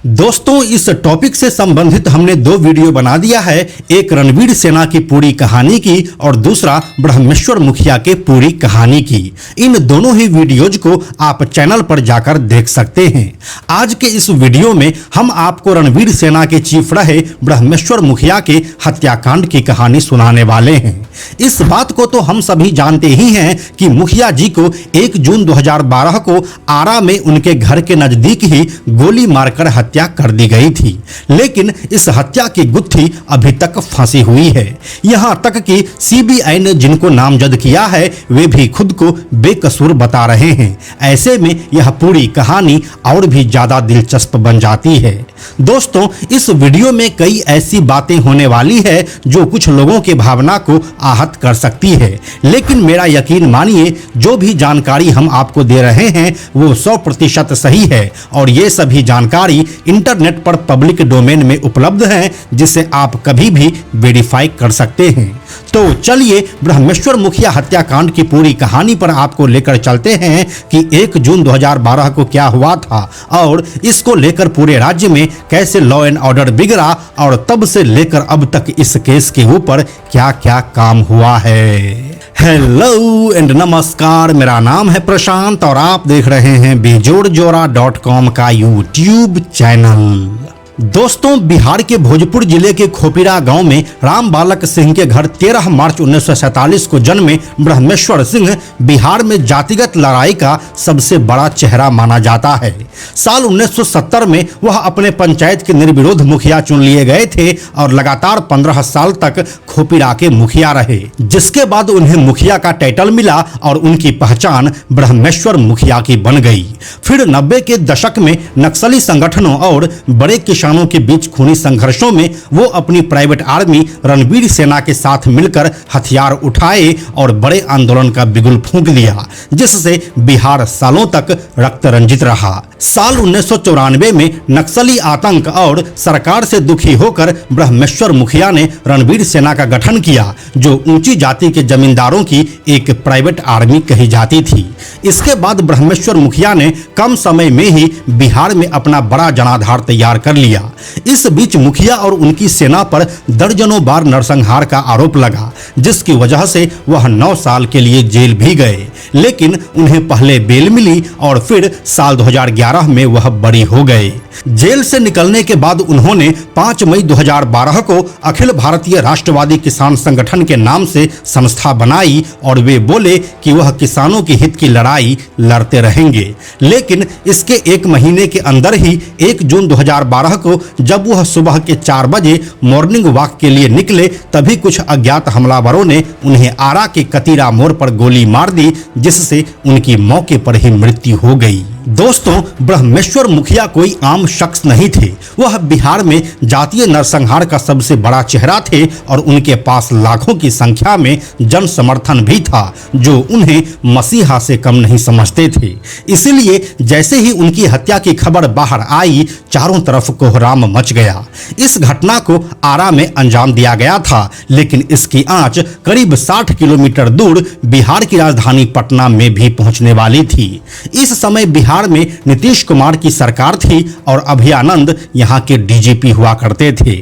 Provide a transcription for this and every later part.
दोस्तों, इस टॉपिक से संबंधित हमने दो वीडियो बना दिया है, एक रणवीर सेना की पूरी कहानी की और दूसरा ब्रह्मेश्वर मुखिया के पूरी कहानी की। इन दोनों ही वीडियोज को आप चैनल पर जाकर देख सकते हैं। आज के इस वीडियो में हम आपको रणवीर सेना के चीफ रहे ब्रह्मेश्वर मुखिया के हत्याकांड की कहानी सुनाने वाले हैं। इस बात को तो हम सभी जानते ही हैं कि मुखिया जी को 1 जून 2012 को आरा में उनके घर के नजदीक ही गोली मारकर हत्या कर दी गई थी, लेकिन इस हत्या की गुत्थी अभी तक फंसी हुई है। यहां तक कि सीबीआई ने जिनको नामजद किया है वे भी खुद को बेकसूर बता रहे हैं। ऐसे में यह पूरी कहानी और भी ज्यादा दिलचस्प बन जाती है। दोस्तों, इस वीडियो में कई ऐसी बातें होने वाली है जो कुछ लोगों के भावना को आहत कर सकती है, लेकिन मेरा यकीन मानिए, जो भी जानकारी हम आपको दे रहे हैं वो 100% सही है और ये सभी जानकारी इंटरनेट पर पब्लिक डोमेन में उपलब्ध है, जिसे आप कभी भी वेरीफाई कर सकते हैं। तो चलिए ब्रह्मेश्वर मुखिया हत्याकांड की पूरी कहानी पर आपको लेकर चलते हैं कि 1 जून 2012 को क्या हुआ था और इसको लेकर पूरे राज्य में कैसे लॉ एंड ऑर्डर बिगड़ा और तब से लेकर अब तक इस केस के ऊपर क्या क्या काम हुआ है। हेलो एंड नमस्कार, मेरा नाम है प्रशांत और आप देख रहे हैं बेजोड़जोरा.com का यूट्यूब चैनल। दोस्तों, बिहार के भोजपुर जिले के खोपिरा गांव में राम बालक सिंह के घर 13 मार्च 1947 को जन्मे ब्रह्मेश्वर सिंह बिहार में जातिगत लड़ाई का सबसे बड़ा चेहरा माना जाता है। साल 1970 में वह अपने पंचायत के निर्विरोध मुखिया चुन लिए गए थे और लगातार 15 साल तक खोपिरा के मुखिया रहे, जिसके बाद उन्हें मुखिया का टाइटल मिला और उनकी पहचान ब्रह्मेश्वर मुखिया की बन गई। फिर 90 के दशक में नक्सली संगठनों और बड़े किसानों के बीच खूनी संघर्षों में वो अपनी प्राइवेट आर्मी रणवीर सेना के साथ मिलकर हथियार उठाए और बड़े आंदोलन का बिगुल फूंक दिया, जिससे बिहार सालों तक रक्त रंजित रहा। साल 1994 में नक्सली आतंक और सरकार से दुखी होकर ब्रह्मेश्वर मुखिया ने रणवीर सेना का गठन किया, जो ऊंची जाति के जमींदारों की एक प्राइवेट आर्मी कही जाती थी। इसके बाद ब्रह्मेश्वर मुखिया ने कम समय में ही बिहार में अपना बड़ा जनाधार तैयार कर लिया। इस बीच मुखिया और उनकी सेना पर दर्जनों बार नरसंहार का आरोप लगा, जिसकी वजह से वह 9 साल के लिए जेल भी गए, लेकिन उन्हें पहले बेल मिली और फिर साल 2011 में वह बरी हो गए। जेल से निकलने के बाद उन्होंने 5 मई 2012 को अखिल भारतीय राष्ट्रवादी किसान संगठन के नाम से संस्था बनाई और वे बोले कि वह किसानों के हित की लड़ाई लड़ते रहेंगे। लेकिन इसके 1 महीने के अंदर ही 1 जून 2012 को जब वह सुबह के 4 बजे मॉर्निंग वॉक के लिए निकले, तभी कुछ अज्ञात हमलावरों ने उन्हें आरा के कतीरा मोड़ पर गोली मार दी, जिससे उनकी मौके पर ही मृत्यु हो गई। दोस्तों, ब्रह्मेश्वर मुखिया कोई आम शख्स नहीं थे। वह बिहार में जातीय नरसंहार का सबसे बड़ा चेहरा थे और उनके पास लाखों की संख्या में जन समर्थन भी था, जो उन्हें मसीहा से कम नहीं समझते थे। इसीलिए जैसे ही उनकी हत्या की खबर बाहर आई, चारों तरफ कोहराम मच गया। इस घटना को आरा में अंजाम दिया गया था, लेकिन इसकी आंच करीब 60 किलोमीटर दूर बिहार की राजधानी पटना में भी पहुंचने वाली थी। इस समय बिहार में नीतीश कुमार की सरकार थी और अभयानंद यहां के डीजीपी हुआ करते थे।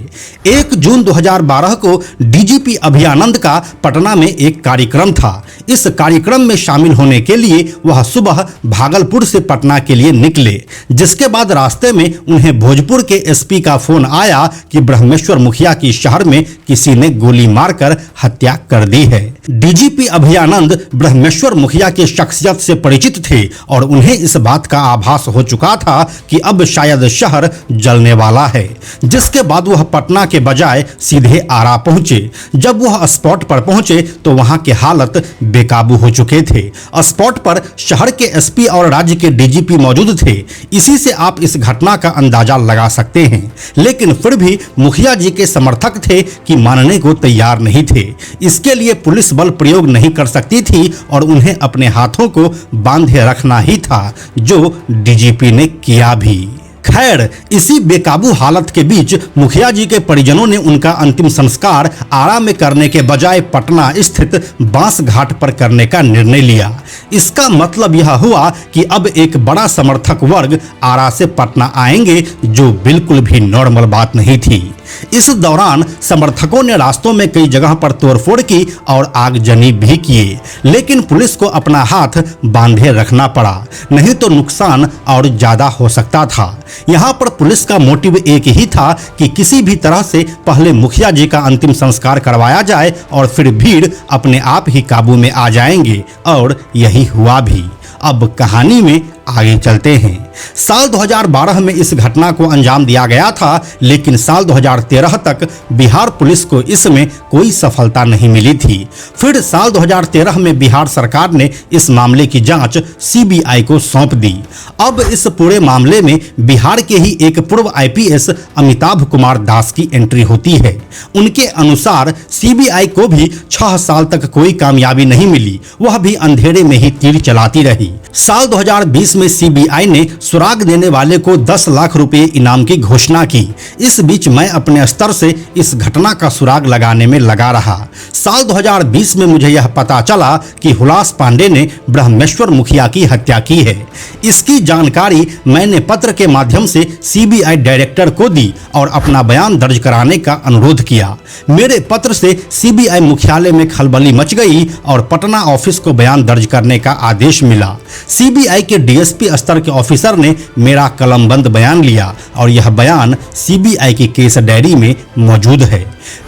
1 जून 2012 को डीजीपी अभयानंद का पटना में एक कार्यक्रम था। इस कार्यक्रम में शामिल होने के लिए वह सुबह भागलपुर से पटना के लिए निकले, जिसके बाद रास्ते में उन्हें भोजपुर के एसपी का फोन आया कि ब्रह्मेश्वर मुखिया की शहर में किसी ने गोली मारकर हत्या कर दी है। डीजीपी अभयानंद ब्रह्मेश्वर मुखिया की शख्सियत से परिचित थे और उन्हें इस बात का आभास हो चुका था कि अब शायद शहर जलने वाला है, जिसके बाद वह पटना के बजाय सीधे आरा पहुंचे। जब वह स्पॉट पर पहुंचे तो वहां के हालत बेकाबू हो चुके थे। स्पॉट पर शहर के एसपी और राज्य के डीजीपी मौजूद थे। इसी से आप इस घटना का अंदाजा लगा सकते हैं, लेकिन फिर भी मुखिया जी के समर्थक थे कि मानने को तैयार नहीं थे। इसके लिए पुलिस बल प्रयोग नहीं कर सकती थी और उन्हें अपने हाथों को बांधे रखना ही था, जो डीजीपी ने किया भी। खैर, इसी बेकाबू हालत के बीच मुखिया जी के परिजनों ने उनका अंतिम संस्कार आरा में करने के बजाय पटना स्थित बांस घाट पर करने का निर्णय लिया। इसका मतलब यह हुआ कि अब एक बड़ा समर्थक वर्ग आरा से पटना आएंगे, जो बिल्कुल भी नॉर्मल बात नहीं थी। इस दौरान समर्थकों ने रास्तों में कई जगह पर तोड़फोड़ की और आगजनी भी किए, लेकिन पुलिस को अपना हाथ बांधे रखना पड़ा, नहीं तो नुकसान और ज्यादा हो सकता था। यहाँ पर पुलिस का मोटिव एक ही था कि किसी भी तरह से पहले मुखिया जी का अंतिम संस्कार करवाया जाए और फिर भीड़ अपने आप ही काबू में आ जाएंगे, और यही हुआ भी। अब कहानी में आगे चलते हैं। साल 2012 में इस घटना को अंजाम दिया गया था, लेकिन साल 2013 तक बिहार पुलिस को इसमें कोई सफलता नहीं मिली थी। फिर साल 2013 में बिहार सरकार ने इस मामले की जांच सीबीआई को सौंप दी। अब इस पूरे मामले में बिहार के ही एक पूर्व आईपीएस अमिताभ कुमार दास की एंट्री होती है। उनके अनुसार सीबीआई को भी 6 साल तक कोई कामयाबी नहीं मिली, वह भी अंधेरे में ही तीर चलाती रही। साल 2020 में सीबीआई ने सुराग देने वाले को 10 लाख रुपए इनाम की घोषणा की। इस बीच मैं अपने स्तर से इस घटना का सुराग लगाने में लगा रहा। साल 2020 में मुझे यह पता चला कि हुलास पांडे ने ब्रह्मेश्वर मुखिया की हत्या की है। इसकी जानकारी मैंने पत्र के माध्यम से सीबीआई डायरेक्टर को दी और अपना बयान दर्ज कराने का अनुरोध किया। मेरे पत्र से सीबीआई मुख्यालय में खलबली मच गई और पटना ऑफिस को बयान दर्ज करने का आदेश मिला। सीबीआई के डीएसपी स्तर के ऑफिसर ने मेरा कलमबंद बयान लिया और यह बयान सीबीआई की केस डायरी में मौजूद है।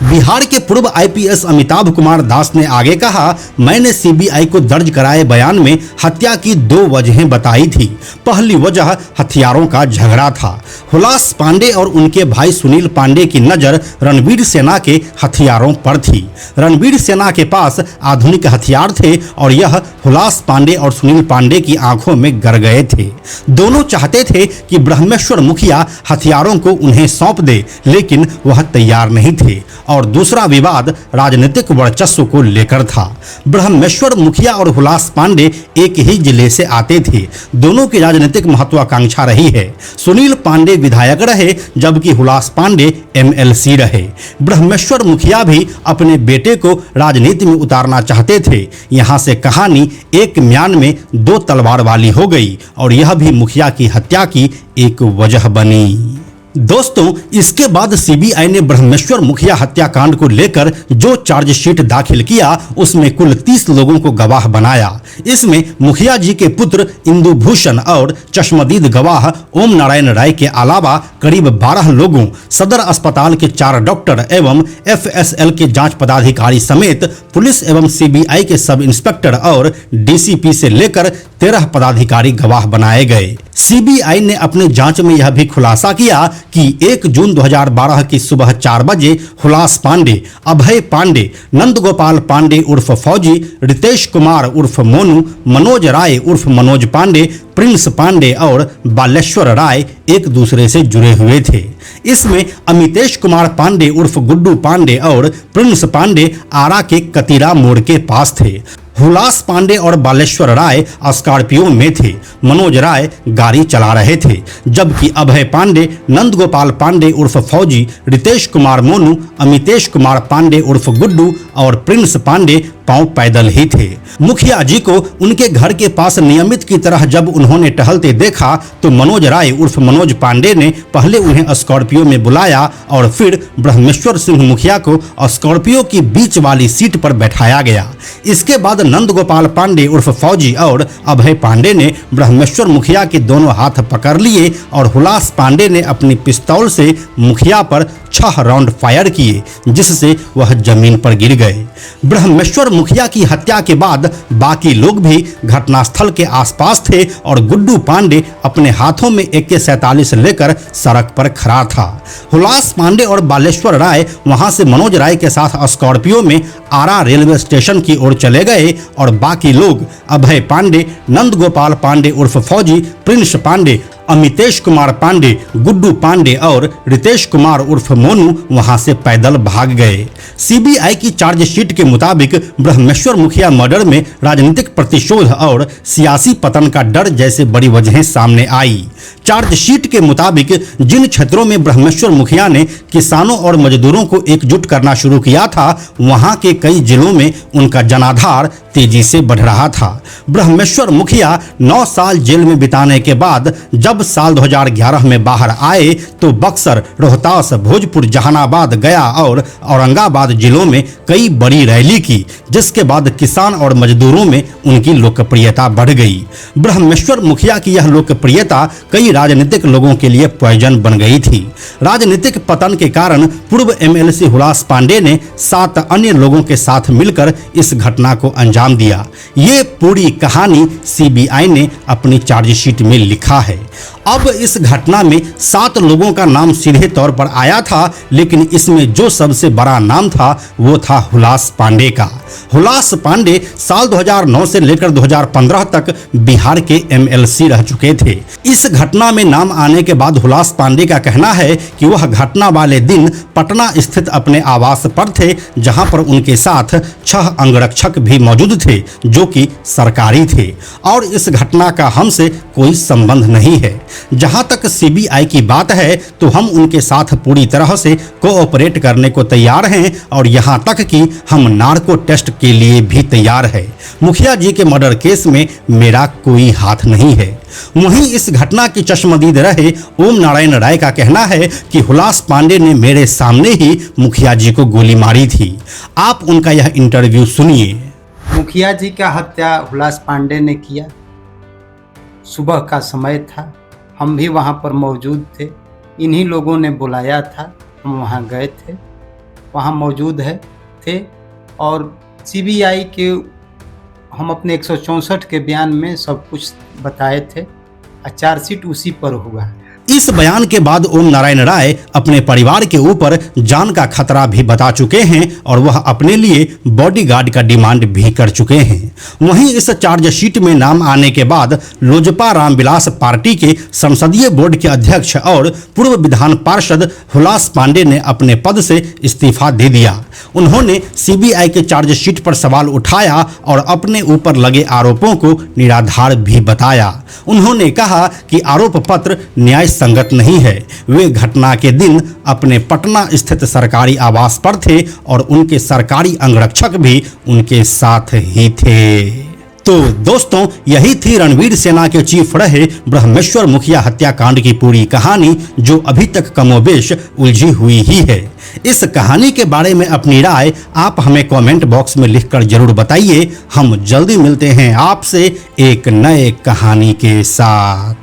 बिहार के पूर्व आईपीएस अमिताभ कुमार दास ने आगे कहा, मैंने सीबीआई को दर्ज कराए बयान में हत्या की 2 वजहें बताई थी। पहली वजह हथियारों का झगड़ा था। हुलास पांडे और उनके भाई सुनील पांडे की नजर रणवीर सेना के हथियारों पर थी। रणवीर सेना के पास आधुनिक हथियार थे और यह हुलास पांडे और सुनील पांडे की आंखों में गर गए थे। दोनों चाहते थे कि ब्रह्मेश्वर मुखिया हथियारों को उन्हें सौंप दे, लेकिन वह तैयार नहीं थे। और दूसरा विवाद राजनीतिक वर्चस्व को लेकर था। ब्रह्मेश्वर मुखिया और हुलास पांडे एक ही जिले से आते थे। दोनों की राजनीतिक महत्वाकांक्षा रही है। सुनील पांडे विधायक रहे, जबकि हुलास पांडे एमएलसी रहे। ब्रह्मेश्वर मुखिया भी अपने बेटे को राजनीति में उतारना चाहते थे। यहाँ से कहानी एक म्यान में 2 तलवार वाली हो गई और यह भी मुखिया की हत्या की एक वजह बनी। दोस्तों, इसके बाद सीबीआई ने ब्रह्मेश्वर मुखिया हत्याकांड को लेकर जो चार्जशीट दाखिल किया, उसमें कुल 30 लोगों को गवाह बनाया। इसमें मुखिया जी के पुत्र इंदु भूषण और चश्मदीद गवाह ओम नारायण राय के अलावा करीब 12 लोगों, सदर अस्पताल के 4 डॉक्टर एवं एफएसएल के जांच पदाधिकारी समेत पुलिस एवं सीबीआई के सब इंस्पेक्टर और डीसीपी से लेकर 13 पदाधिकारी गवाह बनाए गए। सीबीआई ने अपने जांच में यह भी खुलासा किया कि 1 जून 2012 की सुबह 4 बजे हुलास पांडे, अभय पांडे, नंदगोपाल पांडे उर्फ फौजी, रितेश कुमार उर्फ मोनू, मनोज राय उर्फ मनोज पांडे, प्रिंस पांडे और बालेश्वर राय एक दूसरे से जुड़े हुए थे। इसमें अमितेश कुमार पांडे उर्फ गुड्डू पांडे और प्रिंस पांडे आरा के कतीरा मोड़ के पास थे। हुलास पांडे और बालेश्वर राय स्कॉर्पियो में थे। मनोज राय गाड़ी चला रहे थे, जबकि अभय पांडे, नंदगोपाल पांडे उर्फ फौजी, रितेश कुमार मोनू, अमितेश कुमार पांडे उर्फ गुड्डू और प्रिंस पांडे पांव पैदल ही थे। मुखिया जी को उनके घर के पास नियमित की तरह जब उन्होंने टहलते देखा तो मनोज राय उर्फ मनोज पांडे ने पहले उन्हें स्कॉर्पियो में बुलाया और फिर ब्रह्मेश्वर सिंह मुखिया को स्कॉर्पियो की बीच वाली सीट पर बैठाया गया। इसके बाद नंदगोपाल पांडे उर्फ फौजी और अभय पांडे ने ब्रह्मेश्वर मुखिया के दोनों हाथ पकड़ लिए और हुलास पांडे ने अपनी पिस्तौल से मुखिया पर 6 राउंड फायर किए, जिससे वह जमीन पर गिर गए। ब्रह्मेश्वर मुखिया की हत्या के बाद बाकी लोग भी घटनास्थल के आसपास थे और गुड्डू पांडे अपने हाथों में AK-47 लेकर सड़क पर खड़ा था। हुलास पांडे और बालेश्वर राय वहां से मनोज राय के साथ स्कॉर्पियो में आरा रेलवे स्टेशन की ओर चले गए और बाकी लोग अभय पांडे, नंदगोपाल पांडे उर्फ फौजी, प्रिंस पांडे अमितेश कुमार पांडे, गुड्डू पांडे और रितेश कुमार उर्फ मोनू वहां से पैदल भाग गए। सीबीआई की चार्जशीट के मुताबिक ब्रह्मेश्वर मुखिया मर्डर में राजनीतिक प्रतिशोध और सियासी पतन का डर जैसे बड़ी वजहें सामने आई। चार्जशीट के मुताबिक जिन क्षेत्रों में ब्रह्मेश्वर मुखिया ने किसानों और मजदूरों को एकजुट करना शुरू किया था, वहां के कई जिलों में उनका जनाधार तेजी से बढ़ रहा था। ब्रह्मेश्वर मुखिया 9 साल जेल में बिताने के बाद जब साल 2011 में बाहर आए तो बक्सर, रोहतास, भोजपुर, जहानाबाद, गया और औरंगाबाद जिलों में कई बड़ी रैली की, जिसके बाद किसान और मजदूरों में उनकी लोकप्रियता बढ़ गई। ब्रह्मेश्वर मुखिया की यह लोकप्रियता कई राजनीतिक लोगों के लिए पॉइजन बन गई थी। राजनीतिक पतन के कारण पूर्व एमएलसी हुलास पांडे ने 7 अन्य लोगों के साथ मिलकर इस घटना को अंजाम दिया। ये पूरी कहानी सीबीआई ने अपनी चार्जशीट में लिखा है। अब इस घटना में 7 लोगों का नाम सीधे तौर पर आया था, लेकिन इसमें जो सबसे बड़ा नाम था वो था हुलास पांडे का। हुलास पांडे साल 2009 से लेकर 2015 तक बिहार के एमएलसी रह चुके थे। इस घटना में नाम आने के बाद हुलास पांडे का कहना है कि वह घटना वाले दिन पटना स्थित अपने आवास पर थे, जहां पर उनके साथ 6 अंगरक्षक भी मौजूद थे जो कि सरकारी थे, और इस घटना का हमसे कोई संबंध नहीं है। जहां तक सीबीआई की बात है तो हम उनके साथ पूरी तरह से कोऑपरेट करने को तैयार हैं, और यहां तक कि हम नार्को टेस्ट के लिए भी तैयार है। मुखिया जी के मर्डर केस में मेरा कोई हाथ नहीं है। वहीं इस घटना की चश्मदीद रहे ओम नारायण राय का कहना है कि हुलास पांडे ने मेरे सामने ही मुखिया जी को गोली मारी थी। आप उनका यह इंटरव्यू सुनिए। मुखिया जी का हत्या हुलास पांडे ने किया। सुबह का समय था, हम भी वहाँ पर मौजूद थे। इन्हीं लोगों ने बुलाया था, हम वहाँ गए थे, वहाँ मौजूद थे। और सीबीआई के हम अपने 164 के बयान में सब कुछ बताए थे। चार्जशीट उसी पर हुआ। इस बयान के बाद ओम नारायण राय अपने परिवार के ऊपर जान का खतरा भी बता चुके हैं, और वह अपने लिए बॉडीगार्ड का डिमांड भी कर चुके हैं। वहीं इस चार्जशीट में नाम आने के बाद लोजपा रामविलास पार्टी के संसदीय बोर्ड के अध्यक्ष और पूर्व विधान पार्षद हुलास पांडे ने अपने पद से इस्तीफा दे दिया। उन्होंने सीबीआई के चार्जशीट पर सवाल उठाया और अपने ऊपर लगे आरोपों को निराधार भी बताया। उन्होंने कहा कि आरोप पत्र न्याय संगत नहीं है। वे घटना के दिन अपने पटना स्थित सरकारी आवास पर थे और उनके सरकारी अंगरक्षक भी उनके साथ ही थे। तो दोस्तों, यही थी रणवीर सेना के चीफ रहे ब्रह्मेश्वर मुखिया हत्याकांड की पूरी कहानी, जो अभी तक कमोबेश उलझी हुई ही है। इस कहानी के बारे में अपनी राय आप हमें कमेंट बॉक्स में लिखकर जरूर बताइए। हम जल्दी मिलते हैं आपसे एक नए कहानी के साथ।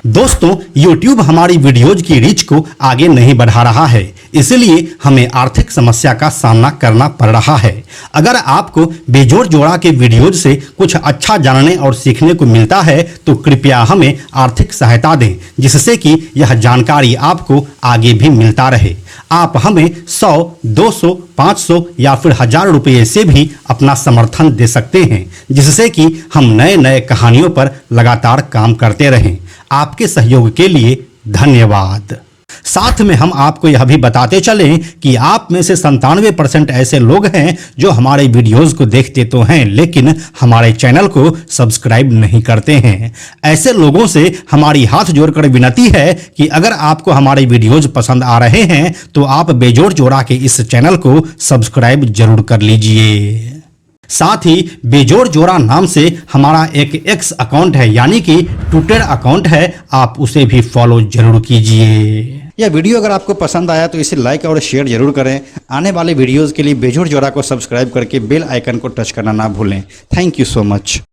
दोस्तों, YouTube हमारी वीडियोज की रीच को आगे नहीं बढ़ा रहा है, इसलिए हमें आर्थिक समस्या का सामना करना पड़ रहा है। अगर आपको बेजोड़ जोड़ा के वीडियोज से कुछ अच्छा जानने और सीखने को मिलता है तो कृपया हमें आर्थिक सहायता दें, जिससे कि यह जानकारी आपको आगे भी मिलता रहे। आप हमें 100, 200, 500 या फिर 1000 रुपये से भी अपना समर्थन दे सकते हैं, जिससे कि हम नए नए कहानियों पर लगातार काम करते रहें। आपके सहयोग के लिए धन्यवाद। साथ में हम आपको यह भी बताते चलें कि आप में से 97% ऐसे लोग हैं जो हमारे वीडियोस को देखते तो हैं, लेकिन हमारे चैनल को सब्सक्राइब नहीं करते हैं। ऐसे लोगों से हमारी हाथ जोड़कर विनती है कि अगर आपको हमारे वीडियोस पसंद आ रहे हैं तो आप बेजोड़ जोड़ा के इस चैनल को सब्सक्राइब जरूर कर लीजिए। साथ ही बेजोड़ जोड़ा नाम से हमारा एक एक्स अकाउंट है, यानी कि ट्विटर अकाउंट है, आप उसे भी फॉलो जरूर कीजिए। यह वीडियो अगर आपको पसंद आया तो इसे लाइक और शेयर जरूर करें। आने वाले वीडियोस के लिए बेजोड़ जोड़ा को सब्सक्राइब करके बेल आइकन को टच करना ना भूलें। Thank you so much.